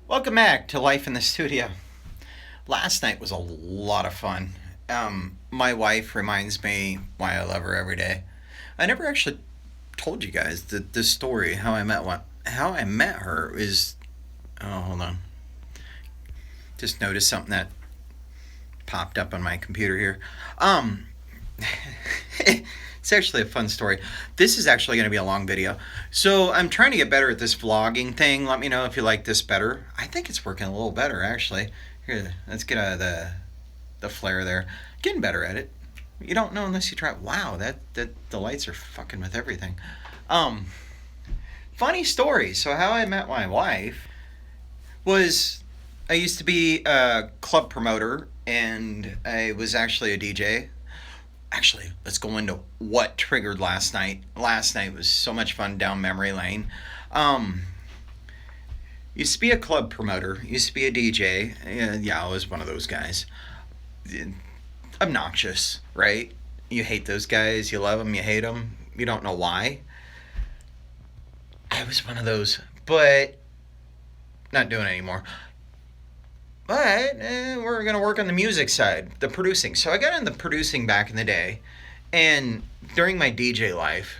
Welcome back to Life in the Studio. Last night was a lot of fun. My wife reminds me why I love her every day. I never actually told you guys the story how I met her is. Oh, hold on. Just noticed something that popped up on my computer here. Um, it's actually a fun story. This is actually going to be a long video. So I'm trying to get better at this vlogging thing. Let me know if you like this better. I think it's working a little better actually. Here, let's get out of the flare there. Getting better at it. You don't know unless you try. Wow, that the lights are fucking with everything. Um, Funny story. So how I met my wife was I used to be a club promoter and I was actually a DJ. Actually, let's go into what triggered last night. Last night was so much fun down memory lane. Um, Used to be a club promoter, used to be a DJ. Yeah, I was one of those guys. Obnoxious, right? You hate those guys, you love them, you hate them, you don't know why. I was one of those, but not doing it anymore. But we're going to work on the music side, the producing. So I got into producing back in the day. And during my DJ life,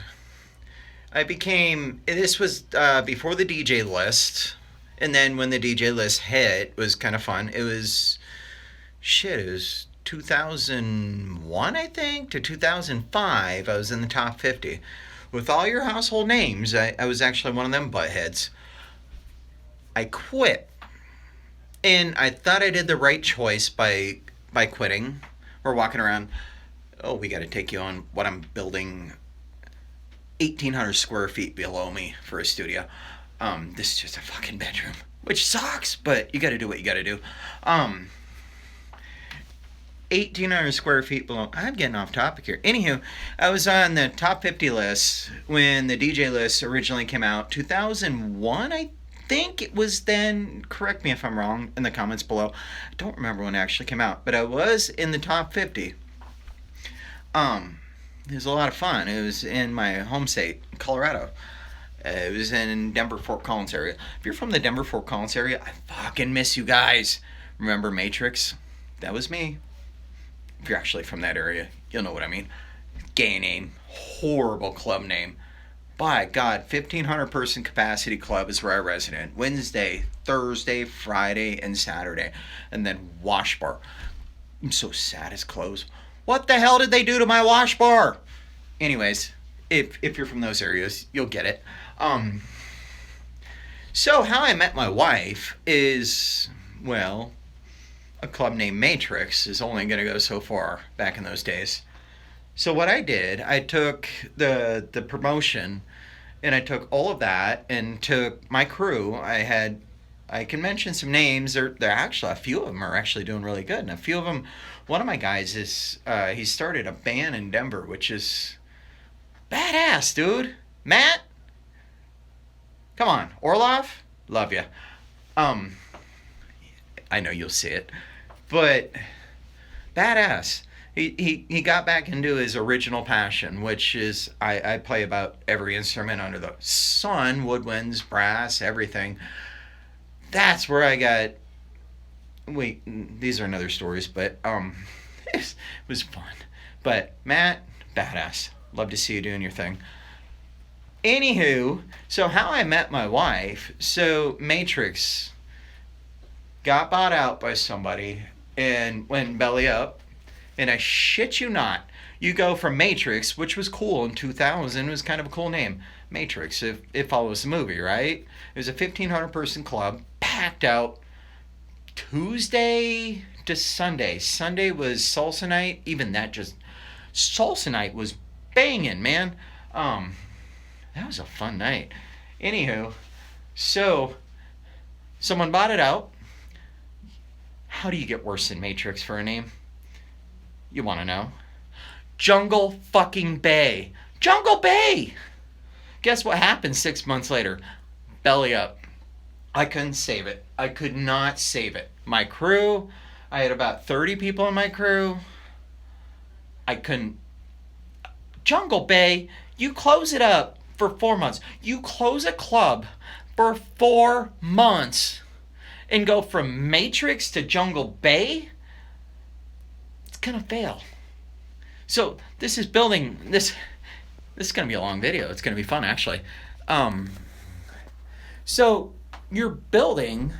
I became. This was before the DJ list. And then when the DJ list hit, it was kind of fun. It was. Shit, it was 2001, I think, to 2005. I was in the top 50. With all your household names, I was actually one of them buttheads. I quit and I thought I did the right choice by quitting. We're walking around. Oh, we got to take you on what I'm building. 1,800 square feet below me for a studio. This is just a fucking bedroom, which sucks, but you got to do what you got to do. Um, 1,800 square feet below. I'm getting off topic here. Anywho, I was on the top 50 list when the DJ list originally came out. 2001, I think it was then. Correct me if I'm wrong in the comments below. I don't remember when it actually came out, but I was in the top 50. It was a lot of fun. It was in my home state, Colorado. It was in Denver, Fort Collins area. If you're from the Denver, Fort Collins area, I fucking miss you guys. Remember Matrix? That was me. If you're actually from that area, you'll know what I mean. Gay name, horrible club name. By God, 1,500 person capacity club is where I resident. Wednesday, Thursday, Friday, and Saturday. And then wash bar. I'm so sad it's closed. What the hell did they do to my wash bar? Anyways, if you're from those areas, you'll get it. Um, so how I met my wife is, well, a club named Matrix is only going to go so far back in those days. So what I did, I took the promotion and I took all of that and took my crew. I can mention some names. They're actually a few of them are actually doing really good, and a few of them. One of my guys is he started a band in Denver, which is badass, dude. Matt, come on, Orloff, love you. Um, I know you'll see it, but badass. He got back into his original passion, which is I play about every instrument under the sun, woodwinds, brass, everything. That's where I got. Wait, these are another stories, but it was fun. But Matt, badass. Love to see you doing your thing. Anywho, so how I met my wife. So Matrix got bought out by somebody and went belly up. And I shit you not, you go from Matrix, which was cool in 2000, it was kind of a cool name. Matrix, if it follows the movie, right? It was a 1,500 person club, packed out Tuesday to Sunday. Sunday was salsa night. Even that just, salsa night was banging, man. Um, that was a fun night. Anywho, so someone bought it out. How do you get worse than Matrix for a name? You want to know? Jungle fucking Bay. Jungle Bay! Guess what happened 6 months later? Belly up. I couldn't save it. I could not save it. My crew, I had about 30 people in my crew. I couldn't. Jungle Bay, you close it up for 4 months. You close a club for 4 months. and go from Matrix to Jungle Bay, it's going to fail. So this is building this. This is going to be a long video. It's going to be fun, actually. So you're building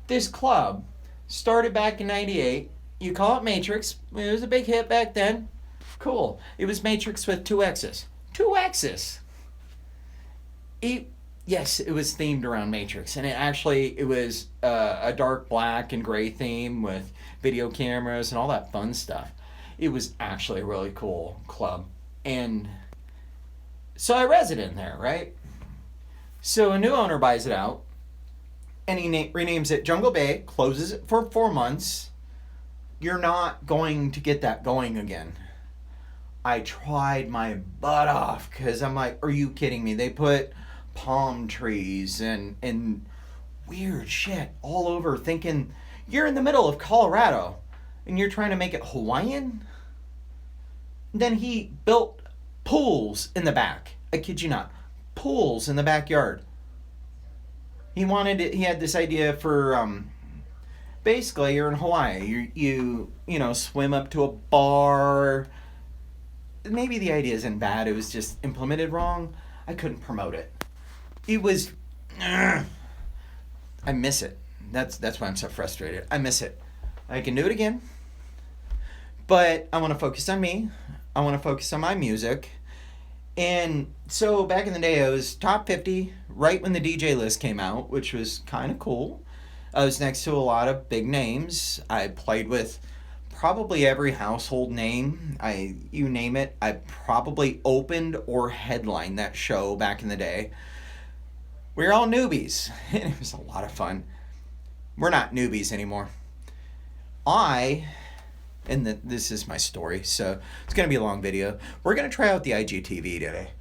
this club. Started back in '98. You call it Matrix. It was a big hit back then. Cool. It was Matrix with 2 X's. 2 X's. Yes, it was themed around Matrix, and it was a dark black and gray theme with video cameras and all that fun stuff. It was actually a really cool club, and so I resident there, right? So a new owner buys it out, and he renames it Jungle Bay, closes it for 4 months. You're not going to get that going again. I tried my butt off because I'm like, are you kidding me? They put palm trees and weird shit all over, thinking you're in the middle of Colorado and you're trying to make it Hawaiian. Then he built pools in the back. I kid you not. Pools in the backyard. He had this idea for basically you're in Hawaii. You swim up to a bar. Maybe the idea isn't bad. It was just implemented wrong. I couldn't promote it. It was, I miss it. That's why I'm so frustrated. I miss it. I can do it again, but I want to focus on me. I want to focus on my music. And so back in the day, I was top 50 right when the DJ list came out, which was kind of cool. I was next to a lot of big names. I played with probably every household name. You name it. I probably opened or headlined that show back in the day. We were all newbies, and it was a lot of fun. We're not newbies anymore. This is my story, so it's going to be a long video. We're going to try out the IGTV today.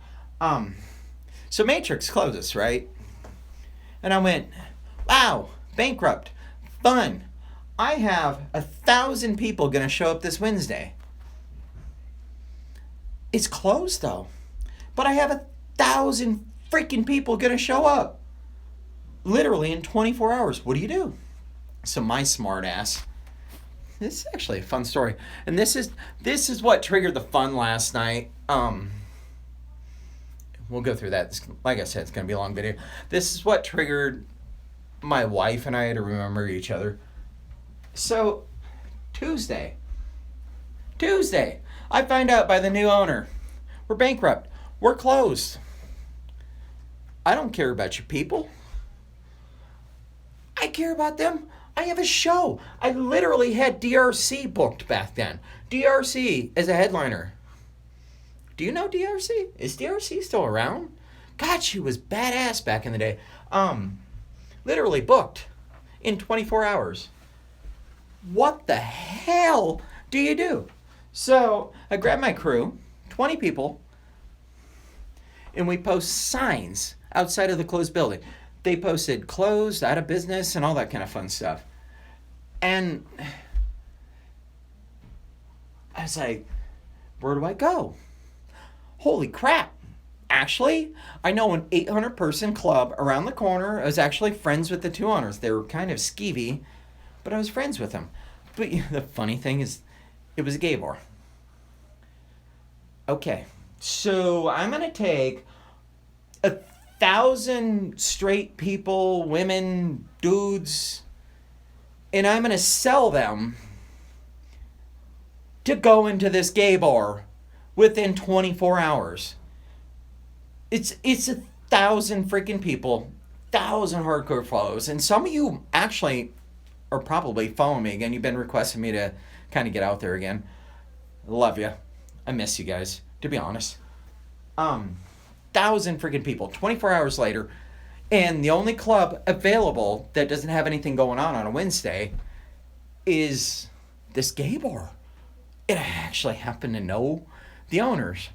So Matrix closes, right? And I went, wow, bankrupt, fun. I have 1,000 people going to show up this Wednesday. It's closed, though. But I have 1,000 freaking people going to show up. Literally in 24 hours. What do you do? So my smart ass. This is actually a fun story. And this is what triggered the fun last night. We'll go through that. Like I said, it's going to be a long video. This is what triggered my wife and I to remember each other. So, Tuesday, I find out by the new owner, we're bankrupt. We're closed. I don't care about you people. I care about them. I have a show. I literally had DRC booked back then. DRC as a headliner. Do you know DRC? Is DRC still around? God, she was badass back in the day. Literally booked in 24 hours. What the hell do you do? So I grabbed my crew, 20 people, and we post signs outside of the closed building. They posted closed, out of business, and all that kind of fun stuff. And I was like, where do I go? Holy crap. Actually, I know an 800-person club around the corner. I was actually friends with the 2 owners. They were kind of skeevy, but I was friends with them. But the funny thing is, it was a gay bar. Okay, so I'm going to take 1,000 straight people, women, dudes, and I'm going to sell them to go into this gay bar within 24 hours. It's 1,000 freaking people, 1,000 hardcore followers, and some of you actually are probably following me again. You've been requesting me to kind of get out there again. Love you. I miss you guys, to be honest. 1,000 freaking people, 24 hours later, and the only club available that doesn't have anything going on a Wednesday is this gay bar. And I actually happen to know the owners.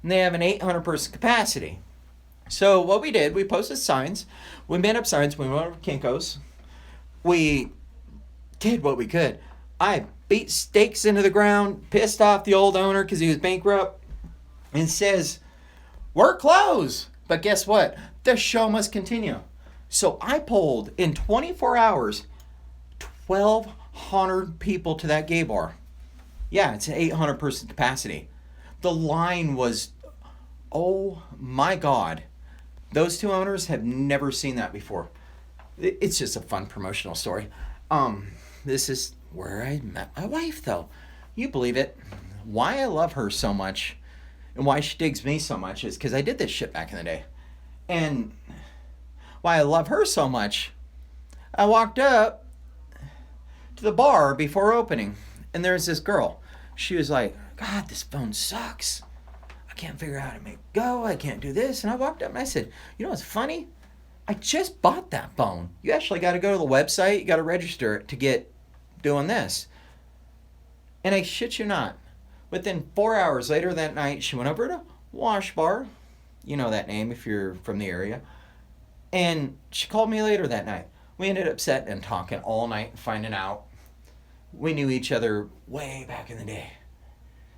And they have an 800-person capacity. So what we did, we posted signs. We made up signs. We went over to Kinko's. We did what we could. I beat stakes into the ground, pissed off the old owner because he was bankrupt, and says, we're closed. But guess what? The show must continue. So I pulled in 24 hours 1,200 people to that gay bar. Yeah, it's an 800 person capacity. The line was, oh my God. Those two owners have never seen that before. It's just a fun promotional story. This is where I met my wife, though. You believe it. Why I love her so much and why she digs me so much is because I did this shit back in the day. And why I love her so much, I walked up to the bar before opening, and there's this girl. She was like, God, this phone sucks. I can't figure out how to make it go. I can't do this. And I walked up and I said, you know what's funny? I just bought that phone. You actually got to go to the website. You got to register it to get doing this. And I shit you not. Within 4 hours later that night, she went over to Wash Bar. You know that name if you're from the area. And she called me later that night. We ended up sitting and talking all night, finding out. We knew each other way back in the day.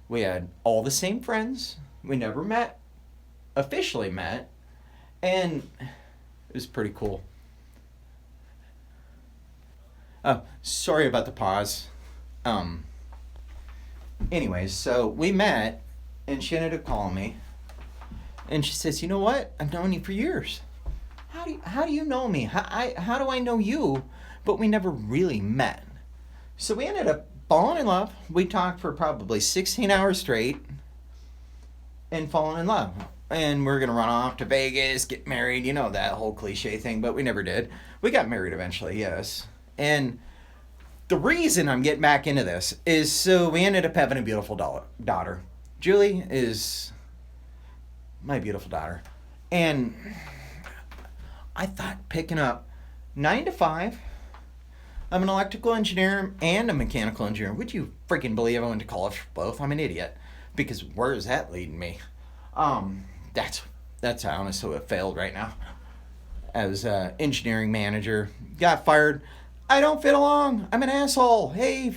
We had all the same friends. We never met, officially met. And it was pretty cool. Oh, sorry about the pause. Anyways, so we met, and she ended up calling me. And she says, you know what? I've known you for years. How do you know me? How do I know you? But we never really met. So we ended up falling in love. We talked for probably 16 hours straight and falling in love. And we're going to run off to Vegas, get married, you know, that whole cliche thing, but we never did. We got married eventually, yes. And the reason I'm getting back into this is so we ended up having a beautiful daughter. Julie is my beautiful daughter. And I thought picking up 9 to 5. I'm an electrical engineer and a mechanical engineer. Would you freaking believe I went to college for both? I'm an idiot. Because where is that leading me? That's how honestly it failed right now. As an engineering manager, got fired. I don't fit along. I'm an asshole. Hey,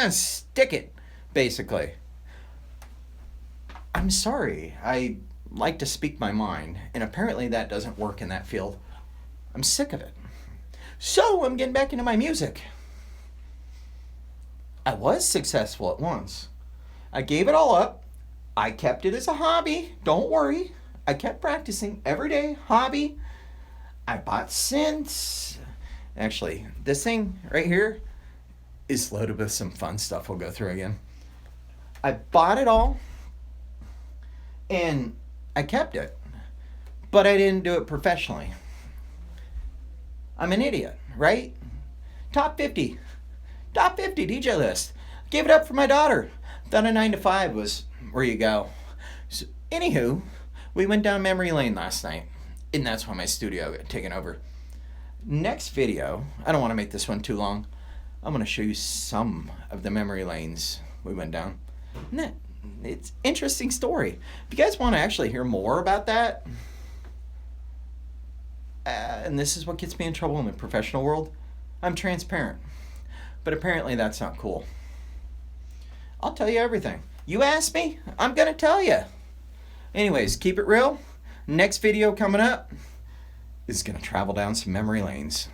stick it, basically. I'm sorry. I like to speak my mind, and apparently that doesn't work in that field. I'm sick of it. So I'm getting back into my music. I was successful at once. I gave it all up. I kept it as a hobby. Don't worry. I kept practicing every day. Hobby. I bought synths. Actually, this thing right here is loaded with some fun stuff we'll go through again. I bought it all. And I kept it. But I didn't do it professionally. I'm an idiot, right? Top 50 DJ list. Gave it up for my daughter. Thought a 9 to 5 was where you go. So, anywho, we went down memory lane last night. And that's why my studio got taken over. Next video, I don't want to make this one too long. I'm going to show you some of the memory lanes we went down. And it's an interesting story. If you guys want to actually hear more about that, and this is what gets me in trouble in the professional world, I'm transparent. But apparently that's not cool. I'll tell you everything. You ask me, I'm going to tell you. Anyways, keep it real. Next video coming up is going to travel down some memory lanes.